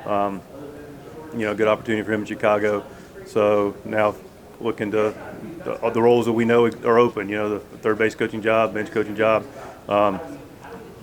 Good opportunity for him in Chicago. So now looking to the roles that we know are open. The third base coaching job, bench coaching job.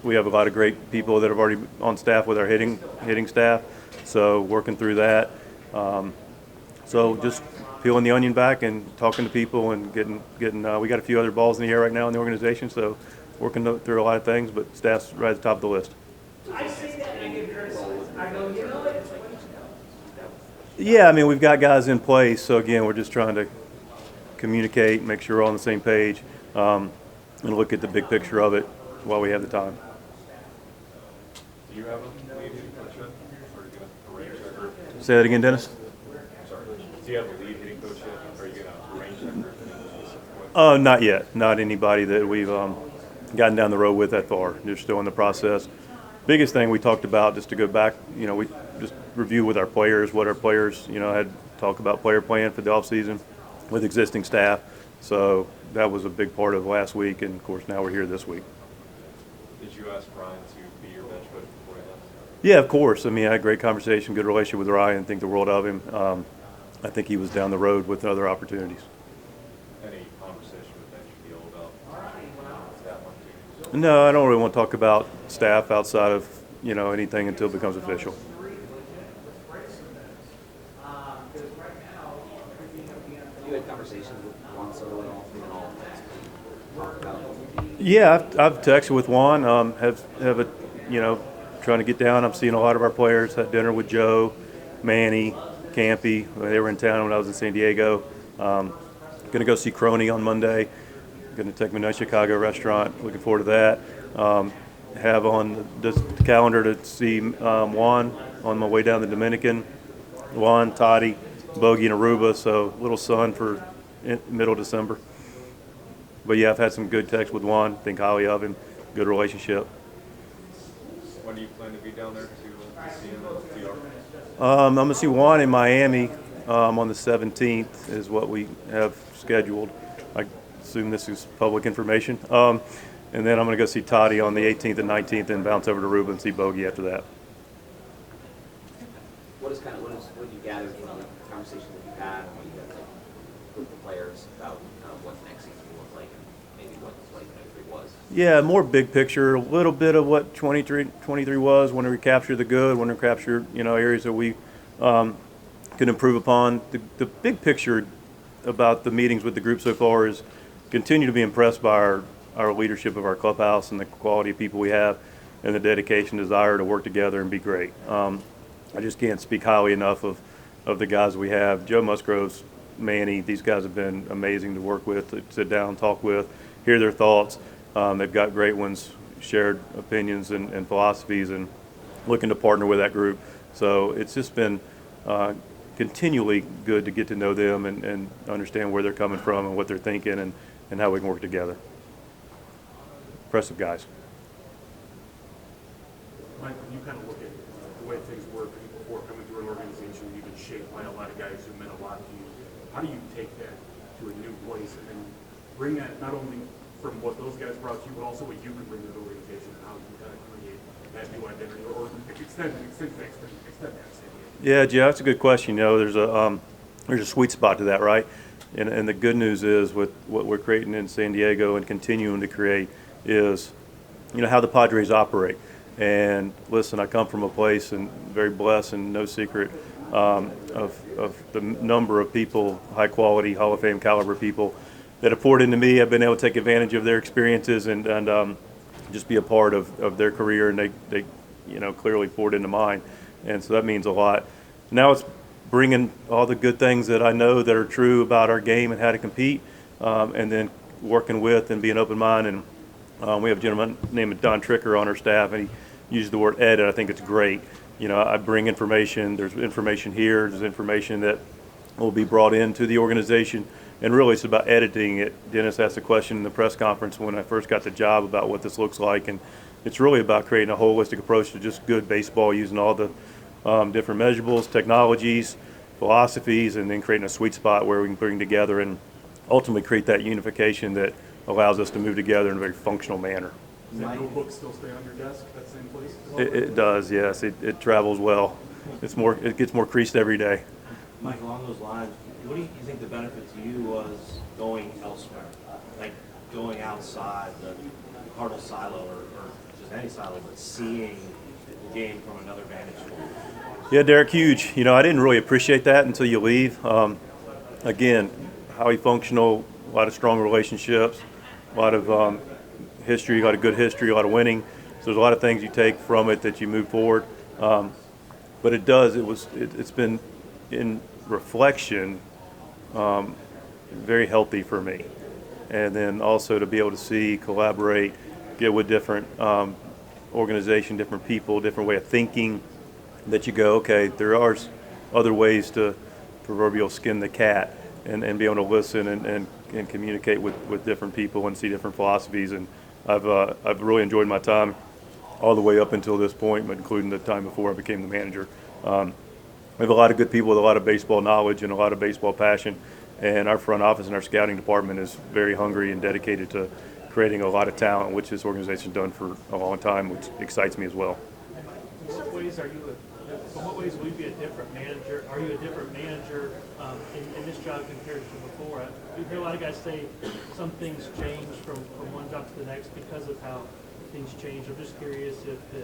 We have a lot of great people that have already on staff with our hitting staff. So working through that. So just peeling the onion back and talking to people and getting. We got a few other balls in the air right now in the organization. So working through a lot of things, but staff's right at the top of the list. Yeah, I mean, we've got guys in place. So again, we're just trying to communicate, make sure we're all on the same page, and look at the big picture of it while we have the time. Do you have a lead hitting coach yet? Or are you going to arrange that group? Say that again, Dennis. Sorry. Do you have a lead hitting coach yet? Or are you going to arrange that group? Not yet. Not anybody that we've gotten down the road with that far. They're still in the process. Biggest thing we talked about, just to go back, we just review with our players what our players, had talk about player plan for the offseason with existing staff. So that was a big part of last week, and of course now we're here this week. Did you ask Ryan to be your bench coach before he left? Yeah, of course. I mean, I had a great conversation, good relationship with Ryan. Think the world of him. I think he was down the road with other opportunities. Any conversation with bench deal about staff opportunities? No, I don't really want to talk about staff outside of anything until it becomes official. You had conversations with Juan Soto and all talk about. Yeah, I've texted with Juan. Trying to get down. I'm seeing a lot of our players. Had dinner with Joe, Manny, Campy. They were in town when I was in San Diego. Going to go see Crony on Monday. Going to take me to a Chicago restaurant. Looking forward to that. Have on the calendar to see Juan on my way down the Dominican. Juan, Toddy, Bogey, and Aruba. So little sun for middle December. But yeah, I've had some good texts with Juan. Think highly of him. Good relationship. When do you plan to be down there to see him at the TR? I'm going to see Juan in Miami on the 17th is what we have scheduled. I assume this is public information. And then I'm going to go see Toddy on the 18th and 19th and bounce over to Aruba and see Bogey after that. What do you gather from the conversation that you had and what you got with the players about what the next season will look like and maybe what 2023 was? Yeah, more big picture, a little bit of what 23 was, when we capture the good, when we capture areas that we can improve upon. The big picture about the meetings with the group so far is continue to be impressed by our leadership of our clubhouse and the quality of people we have and the dedication, desire to work together and be great. I just can't speak highly enough of the guys we have. Joe Musgrove's, Manny, these guys have been amazing to work with, to sit down, talk with, hear their thoughts. They've got great ones, shared opinions and philosophies, and looking to partner with that group. So it's just been continually good to get to know them and understand where they're coming from and what they're thinking and how we can work together. Impressive guys. Mike, when you kind of look at the way things work before coming through an organization, you've been shaped by a lot of guys who meant a lot to you. How do you take that to a new place and then bring that not only from what those guys brought to you, but also what you can bring to the organization and how you can kind of create that new identity or extend that? Yeah, Jeff, that's a good question. There's a sweet spot to that, right? And the good news is with what we're creating in San Diego and continuing to create is, how the Padres operate. And listen, I come from a place and very blessed and no secret of the number of people, high quality, Hall of Fame caliber people that have poured into me. I've been able to take advantage of their experiences and just be a part of their career, and they clearly poured into mine. And so that means a lot. Now it's bringing all the good things that I know that are true about our game and how to compete, and then working with and being open minded. And we have a gentleman named Don Tricker on our staff, and he uses the word edit. I think it's great. I bring information. There's information here. There's information that will be brought into the organization. And really, it's about editing it. Dennis asked a question in the press conference when I first got the job about what this looks like. And it's really about creating a holistic approach to just good baseball, using all the different measurables, technologies, philosophies, and then creating a sweet spot where we can bring together and ultimately create that unification that allows us to move together in a very functional manner. Does that notebook still stay on your desk, that same place? It does, yes. It travels well. It gets more creased every day. Mike, along those lines, what do you think the benefit to you was going elsewhere? Like going outside the Cardinal silo or just any silo, but seeing the game from another vantage point? Yeah, Derek, huge. I didn't really appreciate that until you leave. Again, highly functional, a lot of strong relationships, a lot of history, a lot of good history, a lot of winning. So there's a lot of things you take from it that you move forward. But it's been in reflection very healthy for me. And then also to be able to see, collaborate, get with different organization, different people, different way of thinking, that you go, okay, there are other ways to proverbial skin the cat and be able to listen and communicate with different people and see different philosophies. And I've really enjoyed my time all the way up until this point, but including the time before I became the manager. We have a lot of good people with a lot of baseball knowledge and a lot of baseball passion, and our front office and our scouting department is very hungry and dedicated to creating a lot of talent, which this organization's done for a long time, which excites me as well. In what ways will you be a different manager? Are you a different manager in this job compared to before? We hear a lot of guys say some things change from one job to the next because of how things change. I'm just curious if you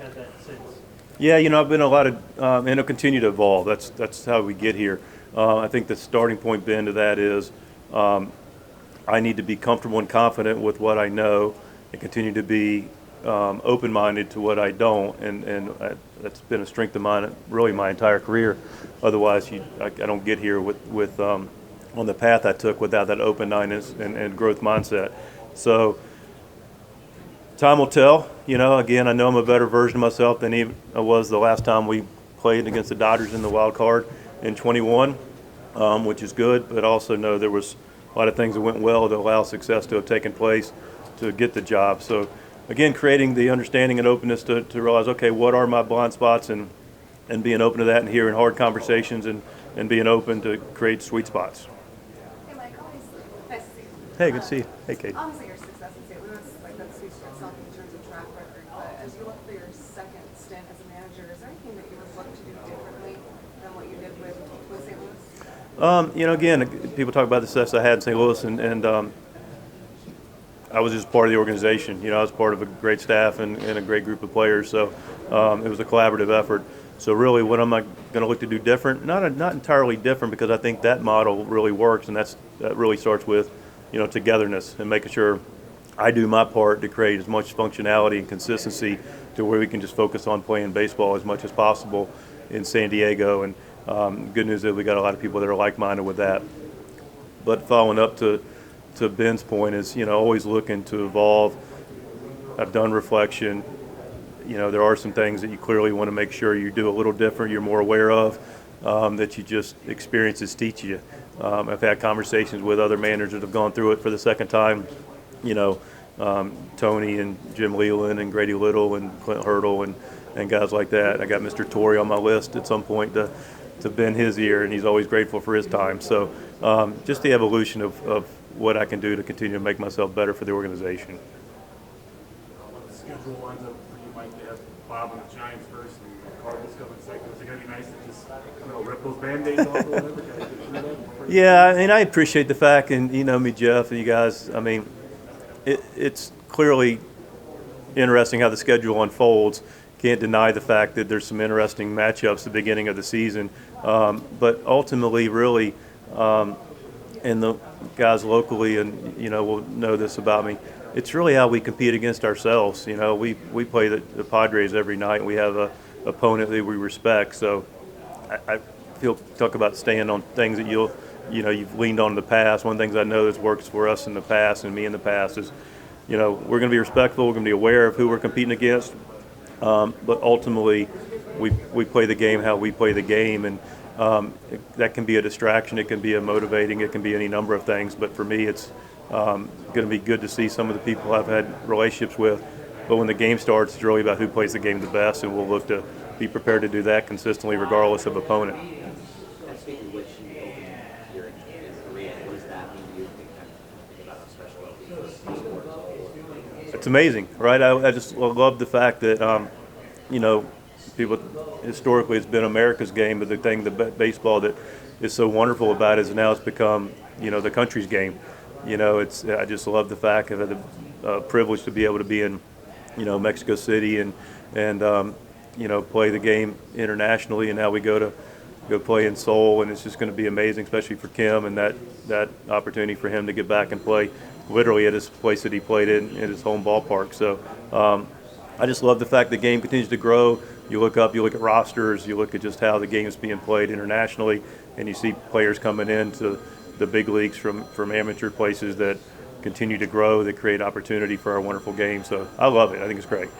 had that sense. Yeah, I've been a lot of, and it'll continue to evolve. That's how we get here. I think the starting point, Ben, to that is I need to be comfortable and confident with what I know and continue to be open-minded to what I don't, and that's been a strength of mine really my entire career. Otherwise, I don't get here with on the path I took without that open-mindedness and growth mindset. So time will tell. Again, I know I'm a better version of myself than even I was the last time we played against the Dodgers in the wild card in 21, which is good, but also know there was a lot of things that went well to allow success to have taken place to get the job. So again, creating the understanding and openness to realize, okay, what are my blind spots, and being open to that and hearing hard conversations and being open to create sweet spots. Hey, Mike, obviously, nice to see you. Hey, good to see you. Hey, Kate. Obviously, your success in St. Louis, that speaks for itself in terms of track record. But as you look for your second stint as a manager, is there anything that you would look to do differently than what you did with St. Louis? Again, people talk about the success I had in St. Louis, and I was just part of the organization. I was part of a great staff and a great group of players. So it was a collaborative effort. So really, what am I going to look to do different? Not entirely different, because I think that model really works, and that really starts with, togetherness and making sure I do my part to create as much functionality and consistency to where we can just focus on playing baseball as much as possible in San Diego. And good news is we got a lot of people that are like-minded with that. But following up to Ben's point is, always looking to evolve. I've done reflection. There are some things that you clearly want to make sure you do a little different, you're more aware of, that you just experiences teach you. I've had conversations with other managers that have gone through it for the second time, Tony and Jim Leland and Grady Little and Clint Hurdle and guys like that. I got Mr. Torrey on my list at some point to bend his ear, and he's always grateful for his time. So just the evolution of what I can do to continue to make myself better for the organization. When the schedule lines up for you, Mike, to have Bob on the Giants first and the Cardinals coming second, is it going to be nice to just rip those Band-Aids off or whatever? Kind of get through that? Yeah, I appreciate the fact, and me, Jeff, and you guys, it's clearly interesting how the schedule unfolds. Can't deny the fact that there's some interesting matchups at the beginning of the season. But ultimately, really, and the guys locally, and will know this about me, it's really how we compete against ourselves. We play the Padres every night. We have a opponent that we respect. So I talk about staying on things that you've leaned on in the past. One of the things I know that's works for us in the past and me in the past is, we're going to be respectful. We're going to be aware of who we're competing against. But ultimately, we play the game how we play the game, and that can be a distraction. It can be a motivating. It can be any number of things. But for me, it's going to be good to see some of the people I've had relationships with. But when the game starts, it's really about who plays the game the best, and we'll look to be prepared to do that consistently regardless of opponent. And speaking of which, you opened here in Korea, what does that mean to you? Think about how special it is for the sport as a whole. it's amazing, right? I just love the fact that, you know, people historically it's been America's game, but the thing that baseball that is so wonderful about it is now it's become, you know, the country's game. You know, I just love the fact of the privilege to be able to be in, you know, Mexico City and you know, play the game internationally, and now we go play in Seoul, and it's just going to be amazing, especially for Kim and that opportunity for him to get back and play literally at his place that he played in his home ballpark. So I just love the fact the game continues to grow. You look up, you look at rosters, you look at just how the game is being played internationally, and you see players coming into the big leagues from amateur places that continue to grow, that create opportunity for our wonderful game. So I love it. I think it's great.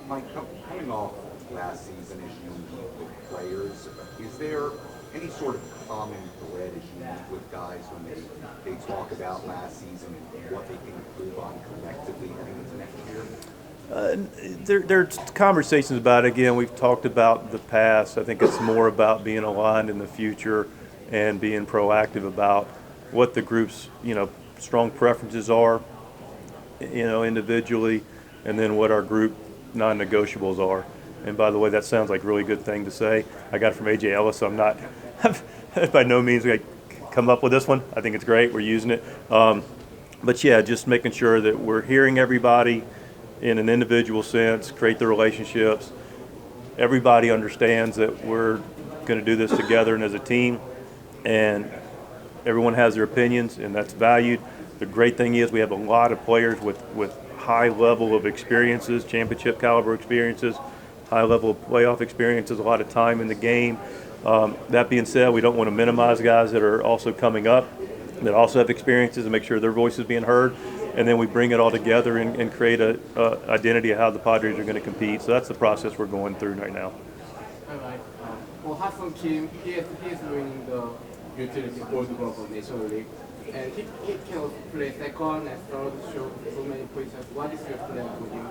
Mike, coming off last season as you meet with players, is there any sort of common thread as you meet with guys when they talk about last season and what they can improve on collectively heading into next year? There's conversations about it. Again, we've talked about the past. I think it's more about being aligned in the future and being proactive about what the group's, you know, strong preferences are, you know, individually, and then what our group non-negotiables are. And by the way, that sounds like a really good thing to say. I got it from A.J. Ellis, so I'm not by no means going to come up with this one. I think it's great. We're using it. But yeah, just making sure that we're hearing everybody in an individual sense, create the relationships. Everybody understands that we're going to do this together and as a team, and everyone has their opinions, and that's valued. The great thing is we have a lot of players with high level of experiences, championship caliber experiences, high level of playoff experiences, a lot of time in the game. That being said, we don't want to minimize guys that are also coming up, that also have experiences, and make sure their voice is being heard. And then we bring it all together and create a identity of how the Padres are going to compete. So that's the process we're going through right now. All right. For Ha-Seong Kim, he is winning the utility gold glove of National League, and he can play second and third, so many positions. What is your plan for him?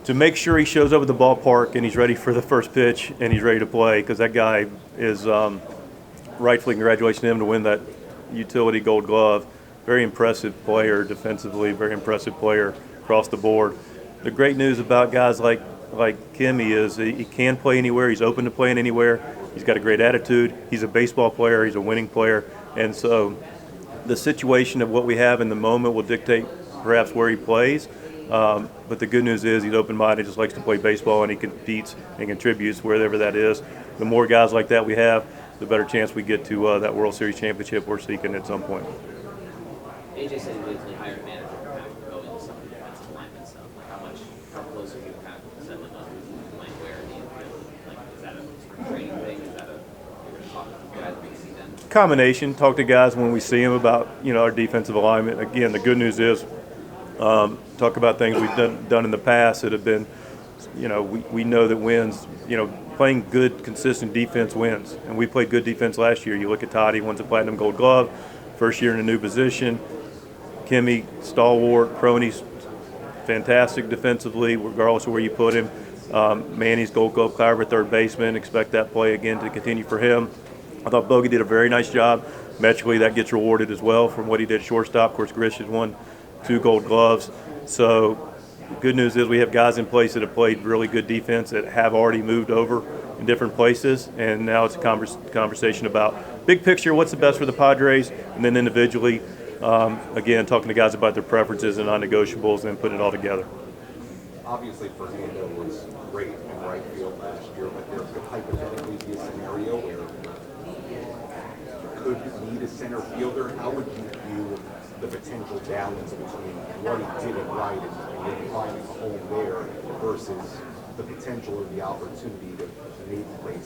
To make sure he shows up at the ballpark and he's ready for the first pitch and he's ready to play, because that guy is rightfully, congratulations to him to win that utility gold glove. Very impressive player defensively, very impressive player across the board. The great news about guys like Kimmy is he can play anywhere. He's open to playing anywhere. He's got a great attitude. He's a baseball player. He's a winning player. And so the situation of what we have in the moment will dictate perhaps where he plays. But the good news is he's open-minded, just likes to play baseball, and he competes and contributes wherever that is. The more guys like that we have, the better chance we get to that World Series championship we're seeking at some point. AJ said he recently hired a manager to kind of go into some of the defensive alignment stuff. Like how close are you kind of settling on who's playing where in the infield? Like, is that a spring training thing? Is that you're going to talk to guys when you see them? Combination. Talk to guys when we see them about, you know, our defensive alignment. Again, the good news is talk about things we've done in the past that have been, you know, we know that wins, you know, playing good, consistent defense wins. And we played good defense last year. You look at Toddy, wins a Platinum Gold Glove, first year in a new position. Kimmy, stalwart. Crony's fantastic defensively, regardless of where you put him. Manny's Gold Glove caliber third baseman. Expect that play again to continue for him. I thought Bogey did a very nice job. Metrically, that gets rewarded as well from what he did at shortstop. Of course, Grish has won 2 Gold Gloves. So good news is we have guys in place that have played really good defense that have already moved over in different places, and now it's a conversation about big picture, what's the best for the Padres, and then individually, again, talking to guys about their preferences and non-negotiables and putting it all together. Obviously, Fernando was great in right field last year, but there could hypothetically be a scenario where you could need a center fielder. How would you view the potential balance between what he did at right and maybe finding a home there versus the potential or the opportunity to maybe play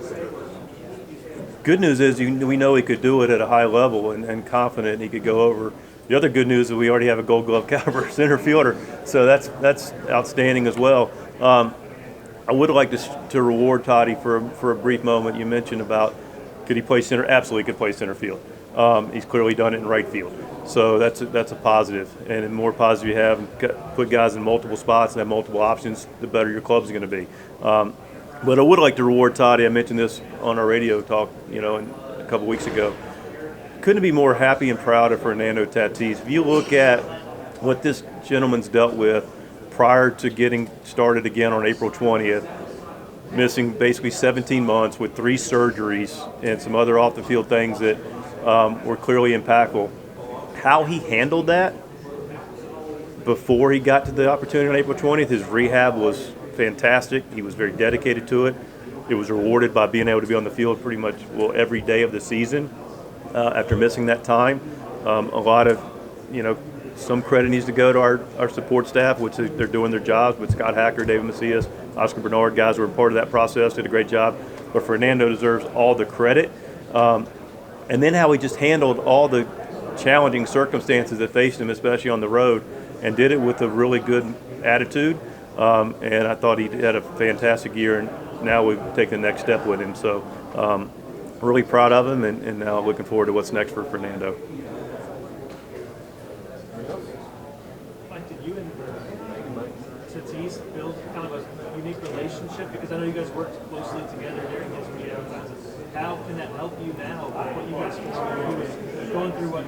center field? Good news is we know he could do it at a high level and confident he could go over. The other good news is we already have a Gold Glove caliber center fielder, so that's outstanding as well. I would like to reward Toddy for a brief moment. You mentioned about could he play center? Absolutely could play center field. He's clearly done it in right field. So that's a positive. And the more positive you have, put guys in multiple spots and have multiple options, the better your club's going to be. But I would like to reward Toddy. I mentioned this on our radio talk, you know, a couple weeks ago. Couldn't be more happy and proud of Fernando Tatis. If you look at what this gentleman's dealt with prior to getting started again on April 20th, missing basically 17 months with 3 surgeries and some other off-the-field things that were clearly impactful. How he handled that before he got to the opportunity on April 20th, his rehab was fantastic. He was very dedicated to it. It was rewarded by being able to be on the field pretty much every day of the season after missing that time. A lot of, some credit needs to go to our support staff, which they're doing their jobs, but Scott Hacker, David Macias, Oscar Bernard, guys who were part of that process, did a great job. But Fernando deserves all the credit. And then how he just handled all the challenging circumstances that faced him, especially on the road, and did it with a really good attitude. And I thought he had a fantastic year, and now we've taken the next step with him. So really proud of him, and now looking forward to what's next for Fernando. Mike, did you and Tatis build kind of a unique relationship? Because I know you guys worked closely together during his rehab times. How can that help you now with what you guys can do? He was going through what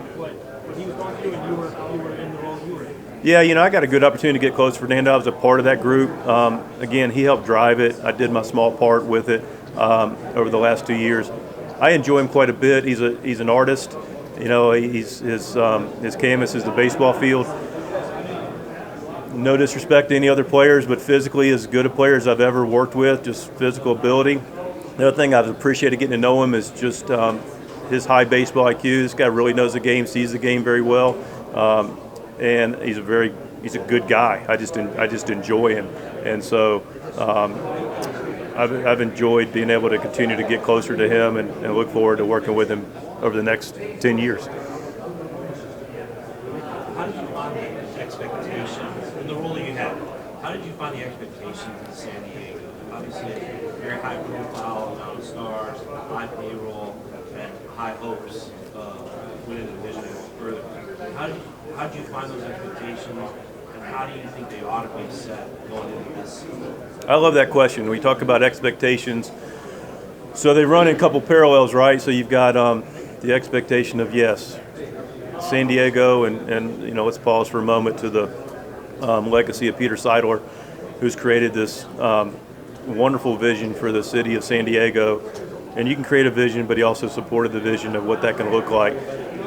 he was going through, and you were in the role you were in. Yeah, I got a good opportunity to get close to Fernando. I was a part of that group. Again, he helped drive it. I did my small part with it over the last 2 years. I enjoy him quite a bit. He's an artist. His canvas is the baseball field. No disrespect to any other players, but physically as good a player as I've ever worked with, just physical ability. The other thing I've appreciated getting to know him is just his high baseball IQ. This guy really knows the game, sees the game very well, and he's a good guy. I just enjoy him, and so I've enjoyed being able to continue to get closer to him and look forward to working with him over the next 10 years. How did you find the expectations in the role you had? How did you find the expectations in San Diego? Obviously, very high profile, amount of stars, high payroll, and high hopes within the division and further. How did you find those expectations, and how do you think they ought to be set going into this season? I love that question. We talk about expectations. So they run in a couple parallels, right? So you've got the expectation of, yes, San Diego, and let's pause for a moment to the legacy of Peter Seidler, who's created this wonderful vision for the city of San Diego. And you can create a vision, but he also supported the vision of what that can look like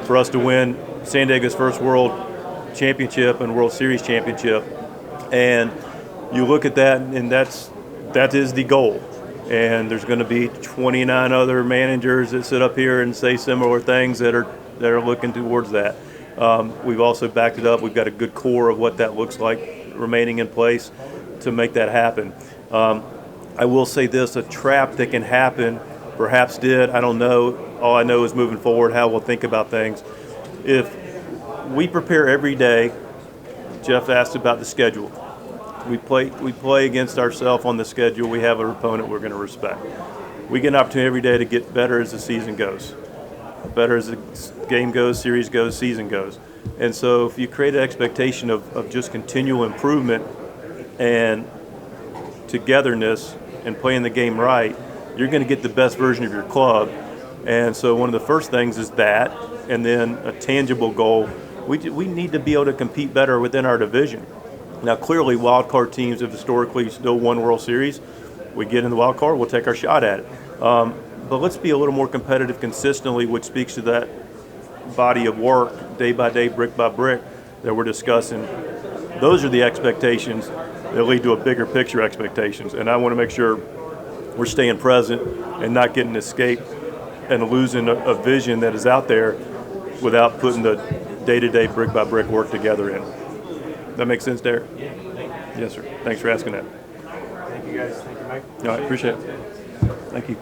for us to win San Diego's first World Championship and World Series championship. And you look at that, and that is the goal. And there's going to be 29 other managers that sit up here and say similar things that are looking towards that. We've also backed it up. We've got a good core of what that looks like remaining in place to make that happen. I will say this, a trap that can happen, perhaps did, I don't know. All I know is moving forward, how we'll think about things. If we prepare every day, Jeff asked about the schedule. We play against ourselves on the schedule. We have an opponent we're going to respect. We get an opportunity every day to get better as the season goes. Better as the game goes, series goes, season goes. And so if you create an expectation of just continual improvement and togetherness and playing the game right, you're going to get the best version of your club. And so one of the first things is that, and then a tangible goal. We need to be able to compete better within our division. Now, clearly, wild card teams have historically still won World Series. We get in the wild card, we'll take our shot at it. But let's be a little more competitive consistently, which speaks to that body of work, day by day, brick by brick, that we're discussing. Those are the expectations that lead to a bigger picture expectations. And I want to make sure we're staying present and not getting escaped and losing a vision that is out there without putting the day-to-day, brick by brick work together in. That makes sense, Derek? Yeah, thank you. Yes, sir. Thanks for asking that. Thank you guys. Thank you, Mike. All right, appreciate it. Thank you.